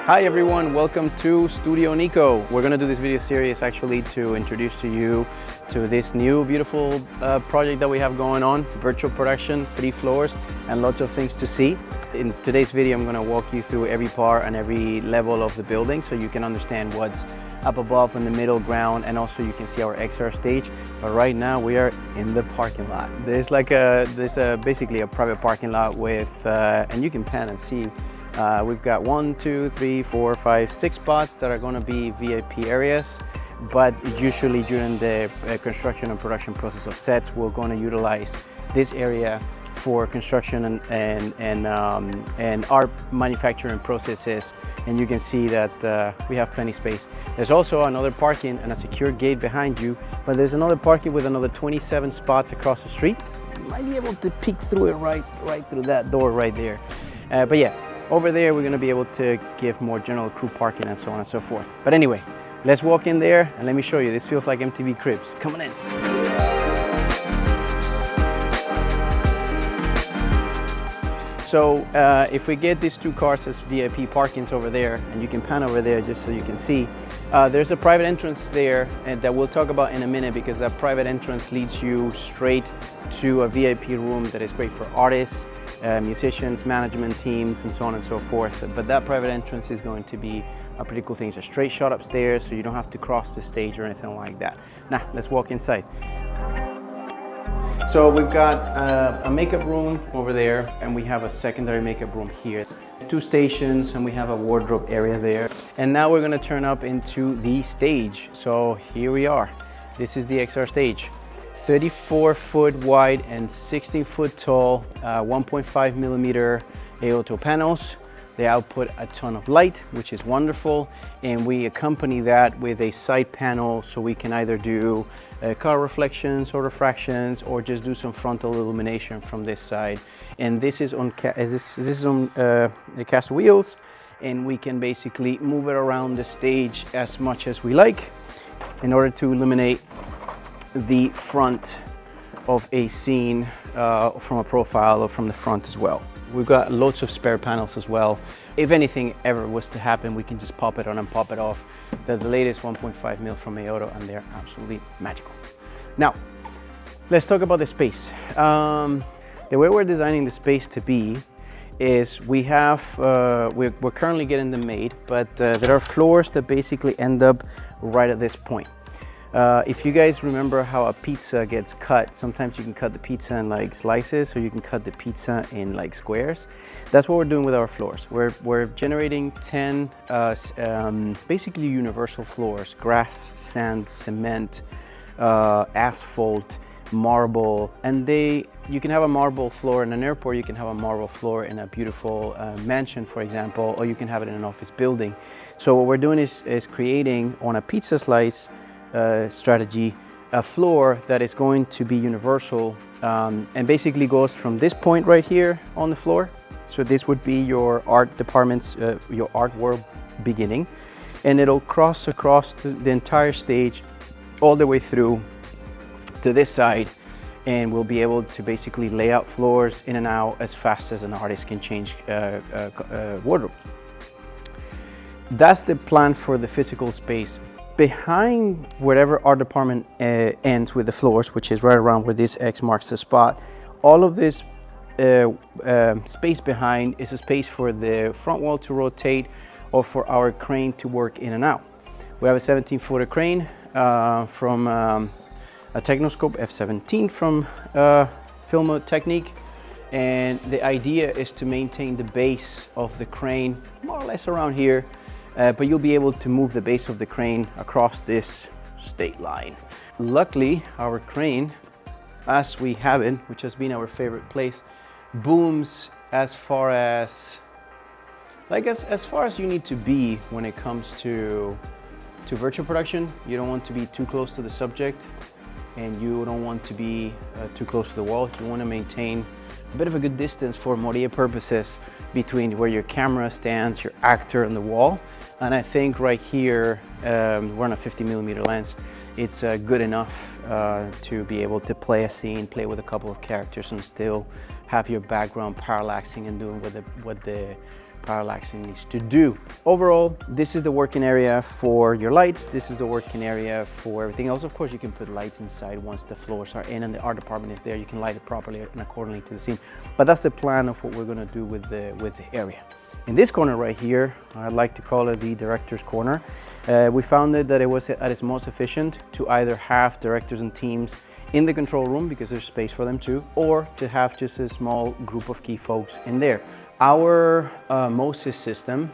Hi everyone, welcome to StudioNico. We're gonna do this video series actually to introduce to you to this new beautiful project that we have going on, virtual production, 3 floors and lots of things to see. In today's video, I'm gonna walk you through every part and every level of the building so you can understand what's up above in the middle ground, and also you can see our XR stage. But right now we are in the parking lot. There's basically a private parking lot with, and you can pan and see, we've got 1, 2, 3, 4, 5, 6 spots that are going to be VIP areas, but usually during the construction and production process of sets, we're going to utilize this area for construction and our manufacturing processes. And you can see that we have plenty of space. There's also another parking and a secure gate behind you, but there's another parking with another 27 spots across the street. You might be able to peek through it right through that door right there. But yeah. Over there, we're going to be able to give more general crew parking and so on and so forth. But anyway, let's walk in there and let me show you. This feels like MTV Cribs. Come on in. So if we get these 2 cars as VIP parkings over there, and you can pan over there just so you can see, there's a private entrance there and that we'll talk about in a minute, because that private entrance leads you straight to a VIP room that is great for artists, musicians, management teams, and so on and so forth. But that private entrance is going to be a pretty cool thing. It's a straight shot upstairs, so you don't have to cross the stage or anything like that. Now, let's walk inside. So we've got a makeup room over there, and we have a secondary makeup room here. 2 stations, and we have a wardrobe area there. And now we're gonna turn up into the stage. So here we are. This is the XR stage. 34-foot wide and 16-foot tall, 1.5 millimeter AOTO panels. They output a ton of light, which is wonderful, and we accompany that with a side panel so we can either do car reflections or refractions, or just do some frontal illumination from this side. And this is on the cast wheels, and we can basically move it around the stage as much as we like in order to illuminate the front of a scene from a profile or from the front as well. We've got loads of spare panels as well. If anything ever was to happen, we can just pop it on and pop it off. They're the latest 1.5 mil from AOTO, and they're absolutely magical. Now, let's talk about the space. The way we're designing the space to be is we have, we're currently getting them made, but there are floors that basically end up right at this point. If you guys remember how a pizza gets cut, sometimes you can cut the pizza in like slices, or you can cut the pizza in like squares. That's what we're doing with our floors. We're generating 10 basically universal floors: grass, sand, cement, asphalt, marble. And you can have a marble floor in an airport, you can have a marble floor in a beautiful mansion, for example, or you can have it in an office building. So what we're doing is creating on a pizza slice strategy, a floor that is going to be universal, and basically goes from this point right here on the floor. So this would be your art department's, your artwork beginning, and it'll cross across the entire stage all the way through to this side, and we'll be able to basically lay out floors in and out as fast as an artist can change wardrobe. That's the plan for the physical space. Behind wherever art department ends with the floors, which is right around where this X marks the spot, all of this space behind is a space for the front wall to rotate, or for our crane to work in and out. We have a 17-footer crane from a Technoscope F17 from Filmo Technique, and the idea is to maintain the base of the crane more or less around here. But you'll be able to move the base of the crane across this state line. Luckily, our crane, as we have it, which has been our favorite place, booms as far as you need to be when it comes to virtual production. You don't want to be too close to the subject, and you don't want to be too close to the wall. You want to maintain a bit of a good distance for Moria purposes between where your camera stands, your actor, and the wall. And I think right here, we're on a 50mm lens, it's good enough to be able to play a scene, play with a couple of characters, and still have your background parallaxing and doing what the parallaxing needs to do. Overall, this is the working area for your lights. This is the working area for everything else. Of course, you can put lights inside once the floors are in and the art department is there. You can light it properly and accordingly to the scene. But that's the plan of what we're gonna do with the area. In this corner right here, I like to call it the director's corner. We found that it was at its most efficient to either have directors and teams in the control room because there's space for them too, or to have just a small group of key folks in there. Our Moses system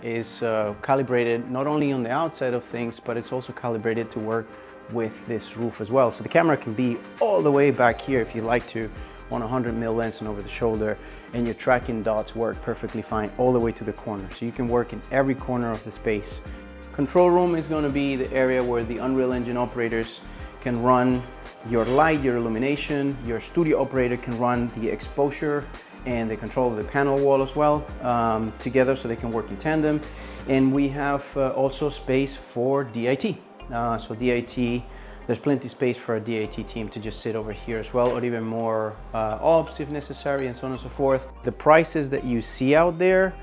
is calibrated not only on the outside of things, but it's also calibrated to work with this roof as well. So the camera can be all the way back here if you like to, on a 100mm lens and over the shoulder, and your tracking dots work perfectly fine all the way to the corner. So you can work in every corner of the space. Control room is going to be the area where the Unreal Engine operators can run your light, your illumination. Your studio operator can run the exposure and the control of the panel wall as well together, so they can work in tandem. And we have also space for DIT. So DIT, there's plenty space for a DIT team to just sit over here as well, or even more ops if necessary, and so on and so forth. The prices that you see out there,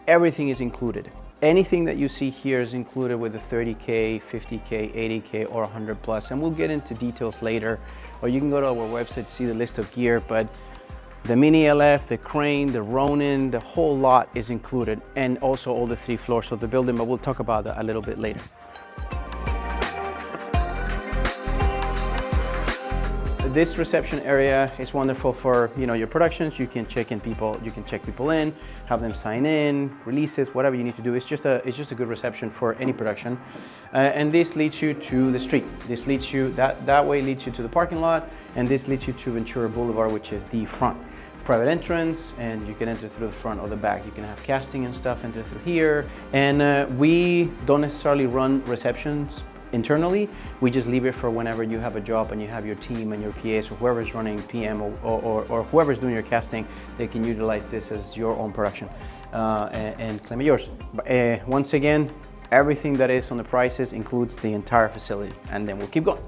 everything is included. Anything that you see here is included with the 30K, 50K, 80K, or 100 plus, and we'll get into details later, or you can go to our website to see the list of gear, but the Mini LF, the crane, the Ronin, the whole lot is included, and also all the 3 floors of the building, but we'll talk about that a little bit later. This reception area is wonderful for your productions. You can check in people, you can check people in, have them sign in, releases, whatever you need to do. It's just a good reception for any production. And this leads you to the street. This leads you that way leads you to the parking lot, and this leads you to Ventura Boulevard, which is the front. Private entrance, and you can enter through the front or the back. You can have casting and stuff enter through here. And we don't necessarily run receptions internally. We just leave it for whenever you have a job and you have your team and your PAs or whoever's running PM or whoever's doing your casting, they can utilize this as your own production and claim it yours. Once again, everything that is on the prices includes the entire facility, and then we'll keep going.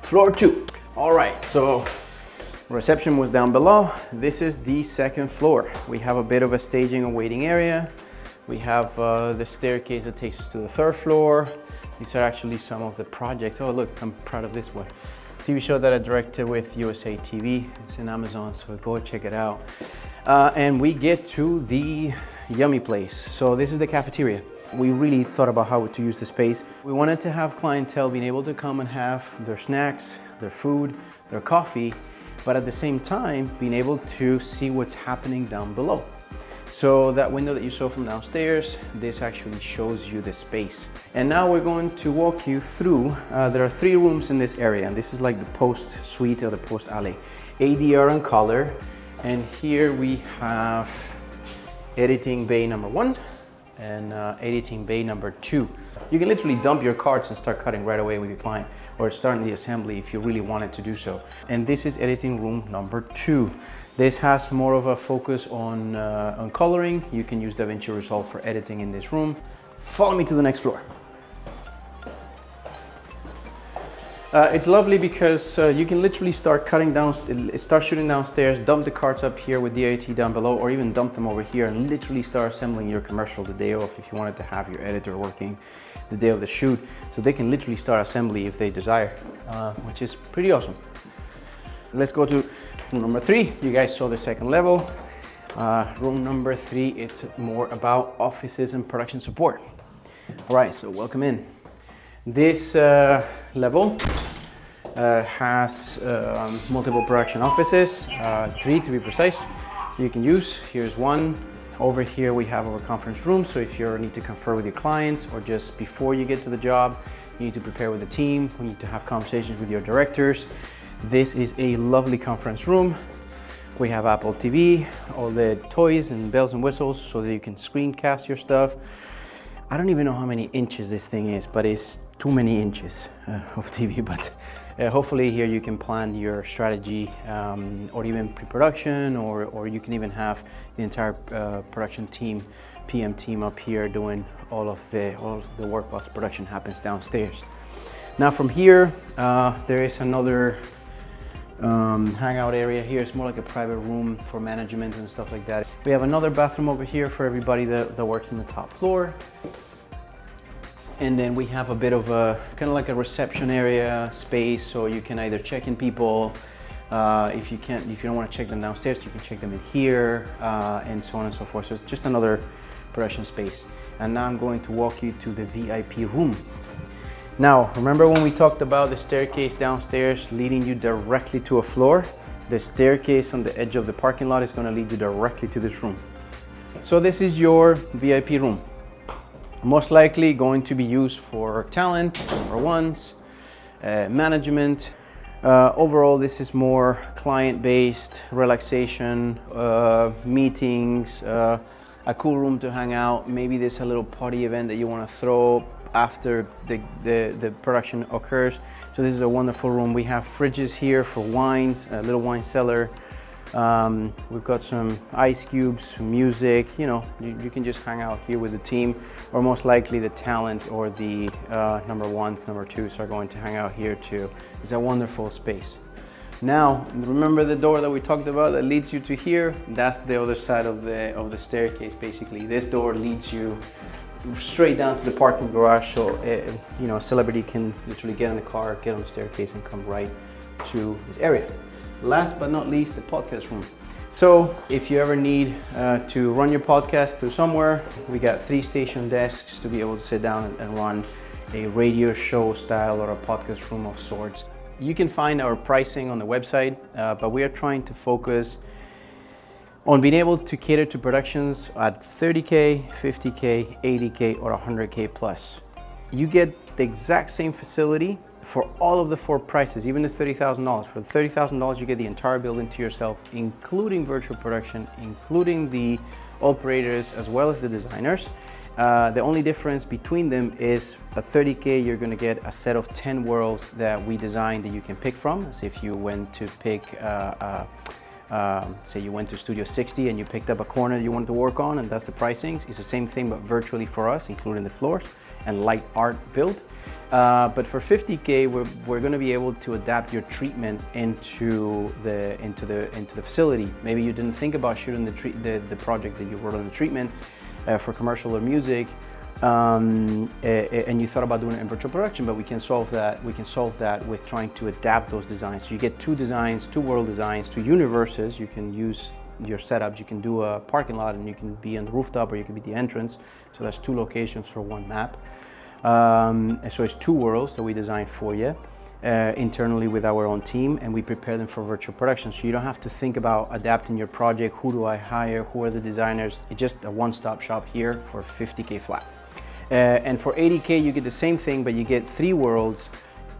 Floor 2. All right, so reception was down below. This is the second floor. We have a bit of a staging and waiting area. We have the staircase that takes us to the 3rd floor. These are actually some of the projects. Oh, look, I'm proud of this one. TV show that I directed with USA TV. It's in Amazon, so go check it out. And we get to the yummy place. So this is the cafeteria. We really thought about how to use the space. We wanted to have clientele being able to come and have their snacks, their food, their coffee, but at the same time, being able to see what's happening down below. So that window that you saw from downstairs, this actually shows you the space. And now we're going to walk you through, there are 3 rooms in this area, and this is like the post suite or the post alley. ADR and color, and here we have editing bay number 1 and editing bay number 2. You can literally dump your cards and start cutting right away with your client, or start the assembly if you really wanted to do so. And this is editing room number 2. This has more of a focus on coloring. You can use DaVinci Resolve for editing in this room. Follow me to the next floor. It's lovely because you can literally start shooting downstairs, dump the cards up here with DIT down below, or even dump them over here and literally start assembling your commercial the day off if you wanted to have your editor working the day of the shoot. So they can literally start assembly if they desire, which is pretty awesome. Let's go to room number 3. You guys saw the 2nd level. Room number 3, it's more about offices and production support. All right, so welcome in. This level has multiple production offices, 3 to be precise, you can use. Here's one. Over here we have our conference room, so if you need to confer with your clients or just before you get to the job, you need to prepare with the team, you need to have conversations with your directors. This is a lovely conference room. We have Apple TV, all the toys and bells and whistles so that you can screencast your stuff. I don't even know how many inches this thing is, but it's too many inches of TV. But hopefully here you can plan your strategy or even pre-production, or you can even have the entire production team, PM team up here doing all of the work whilst production happens downstairs. Now from here, there is another hangout area here. It's more like a private room for management and stuff like that. We have another bathroom over here for everybody that works in the top floor. And then we have a bit of a kind of like a reception area space, so you can either check in people. If you don't want to check them downstairs, you can check them in here, and so on and so forth. So it's just another production space. And now I'm going to walk you to the VIP room. Now, remember when we talked about the staircase downstairs leading you directly to a floor? The staircase on the edge of the parking lot is going to lead you directly to this room. So this is your VIP room. Most likely going to be used for talent, number ones, management. Overall, this is more client-based, relaxation, meetings, a cool room to hang out. Maybe there's a little party event that you want to throw after the production occurs. So this is a wonderful room. We have fridges here for wines, a little wine cellar. We've got some ice cubes, some music. You know, you can just hang out here with the team, or most likely the talent or the number ones, number twos are going to hang out here too. It's a wonderful space. Now, remember the door that we talked about that leads you to here? That's the other side of the staircase, basically. This door leads you straight down to the parking garage, so you know, a celebrity can literally get in the car, get on the staircase, and come right to this area. Last but not least, the podcast room. So if you ever need to run your podcast through somewhere, we got 3 station desks to be able to sit down and run a radio show style or a podcast room of sorts. You can find our pricing on the website, but we are trying to focus on being able to cater to productions at 30K, 50K, 80K, or 100K plus. You get the exact same facility for all of the 4 prices, even the $30,000. For $30,000, you get the entire building to yourself, including virtual production, including the operators, as well as the designers. The only difference between them is at 30K, you're gonna get a set of 10 worlds that we designed that you can pick from. As if you went to pick, say you went to Studio 60 and you picked up a corner you wanted to work on, and that's the pricing. It's the same thing, but virtually for us, including the floors and light art build. But for 50K, we're going to be able to adapt your treatment into the facility. Maybe you didn't think about shooting the project that you wrote on the treatment for commercial or music, and you thought about doing it in virtual production, but we can solve that. We can solve that with trying to adapt those designs. So you get 2 designs, 2 world designs, 2 universes. You can use your setups. You can do a parking lot, and you can be on the rooftop, or you can be the entrance. So that's 2 locations for 1 map. So it's 2 worlds that we designed for you internally with our own team, and we prepare them for virtual production. So you don't have to think about adapting your project. Who do I hire? Who are the designers? It's just a one-stop shop here for 50K flat. And for 80K, you get the same thing, but you get 3 worlds,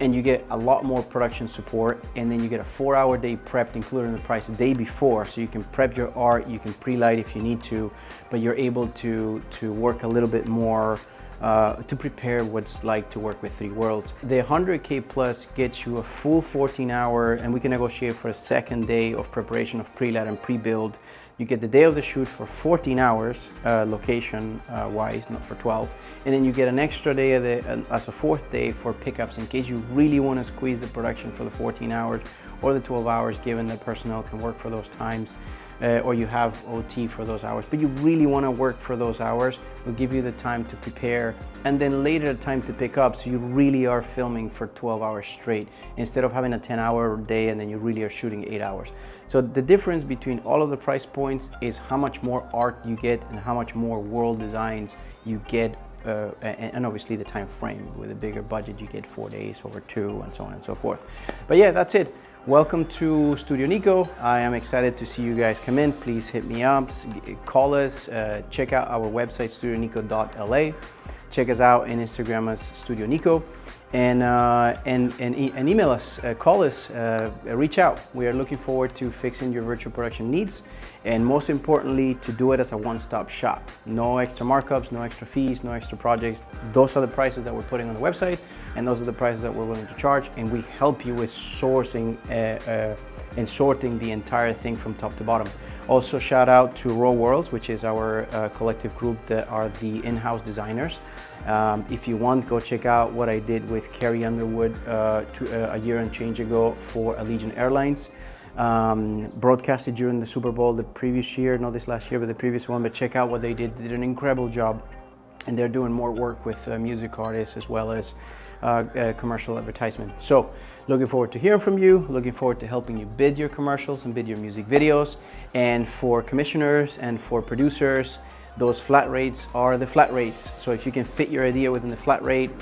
and you get a lot more production support, and then you get a 4-hour day prepped, including the price the day before, so you can prep your art, you can pre-light if you need to, but you're able to work a little bit more to prepare what it's like to work with 3 worlds. The 100K plus gets you a full 14-hour, and we can negotiate for a second day of preparation of pre-light and pre-build. You get the day of the shoot for 14 hours, location wise, not for 12. And then you get an extra day as a 4th day for pickups in case you really want to squeeze the production for the 14 hours or the 12 hours, given that personnel can work for those times. Or you have OT for those hours, but you really want to work for those hours. We'll give you the time to prepare, and then later the time to pick up, so you really are filming for 12 hours straight instead of having a 10-hour day and then you really are shooting 8 hours. So the difference between all of the price points is how much more art you get and how much more world designs you get, and obviously the time frame. With a bigger budget, you get 4 days over 2, and so on and so forth. But yeah, that's it. Welcome to StudioNico. I am excited to see you guys come in. Please hit me up, call us, check out our website, studionico.la. Check us out on Instagram as StudioNico, and email us, call us, reach out. We are looking forward to fixing your virtual production needs, and most importantly, to do it as a one-stop shop. No extra markups, no extra fees, no extra projects. Those are the prices that we're putting on the website, and those are the prices that we're willing to charge, and we help you with sourcing and sorting the entire thing from top to bottom. Also, shout out to Raw Worlds, which is our collective group that are the in-house designers. If you want, go check out what I did with with Carrie Underwood a year and change ago for Allegiant Airlines. Broadcasted during the Super Bowl the previous year, not this last year, but the previous one. But check out what they did. They did an incredible job, and they're doing more work with music artists as well as commercial advertisement. So looking forward to hearing from you, looking forward to helping you bid your commercials and bid your music videos. And for commissioners and for producers, those flat rates are the flat rates. So if you can fit your idea within the flat rate,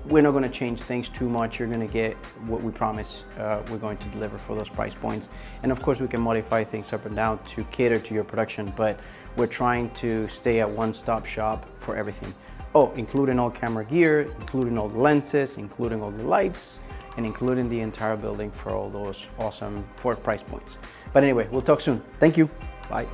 we're not going to change things too much. You're going to get what we promise we're going to deliver for those price points. And of course, we can modify things up and down to cater to your production, but we're trying to stay at one-stop shop for everything. Oh, including all camera gear, including all the lenses, including all the lights, and including the entire building for all those awesome price points. But anyway, we'll talk soon. Thank you. Bye.